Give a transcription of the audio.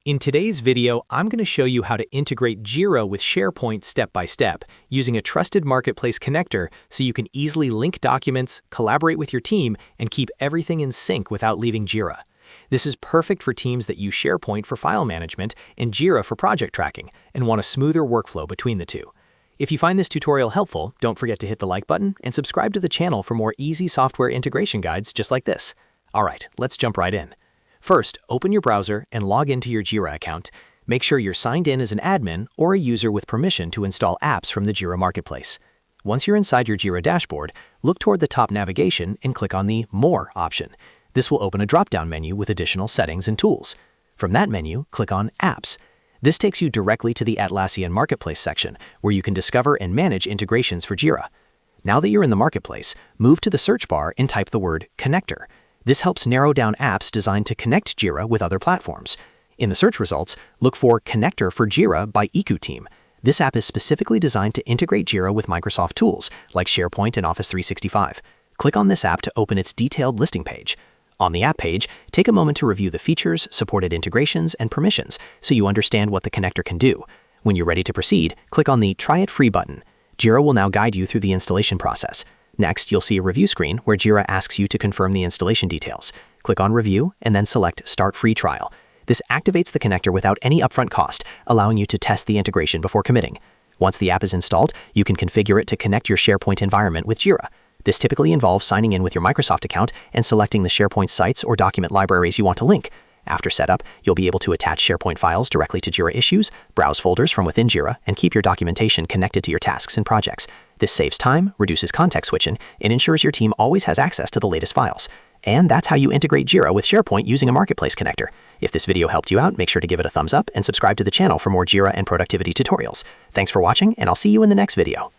In today's video, I'm going to show you how to integrate Jira with SharePoint step by step, using a trusted marketplace connector so you can easily link documents, collaborate with your team, and keep everything in sync without leaving Jira. This is perfect for teams that use SharePoint for file management and Jira for project tracking and want a smoother workflow between the two. If you find this tutorial helpful, don't forget to hit the like button and subscribe to the channel for more easy software integration guides just like this. All right, let's jump right in. First, open your browser and log into your Jira account. Make sure you're signed in as an admin or a user with permission to install apps from the Jira marketplace. Once you're inside your Jira dashboard, look toward the top navigation and click on the More option. This will open a drop-down menu with additional settings and tools. From that menu, click on Apps. This takes you directly to the Atlassian Marketplace section, where you can discover and manage integrations for Jira. Now that you're in the marketplace, move to the search bar and type the word Connector. This helps narrow down apps designed to connect Jira with other platforms. In the search results, look for Connector for Jira by ikuTeam. This app is specifically designed to integrate Jira with Microsoft tools like SharePoint and Office 365. Click on this app to open its detailed listing page. On the app page, take a moment to review the features, supported integrations, and permissions so you understand what the connector can do. When you're ready to proceed, click on the Try It Free button. Jira will now guide you through the installation process. Next, you'll see a review screen where Jira asks you to confirm the installation details. Click on Review and then select Start Free Trial. This activates the connector without any upfront cost, allowing you to test the integration before committing. Once the app is installed, you can configure it to connect your SharePoint environment with Jira. This typically involves signing in with your Microsoft account and selecting the SharePoint sites or document libraries you want to link. After setup, you'll be able to attach SharePoint files directly to Jira issues, browse folders from within Jira, and keep your documentation connected to your tasks and projects. This saves time, reduces context switching, and ensures your team always has access to the latest files. And that's how you integrate Jira with SharePoint using a marketplace connector. If this video helped you out, make sure to give it a thumbs up and subscribe to the channel for more Jira and productivity tutorials. Thanks for watching, and I'll see you in the next video.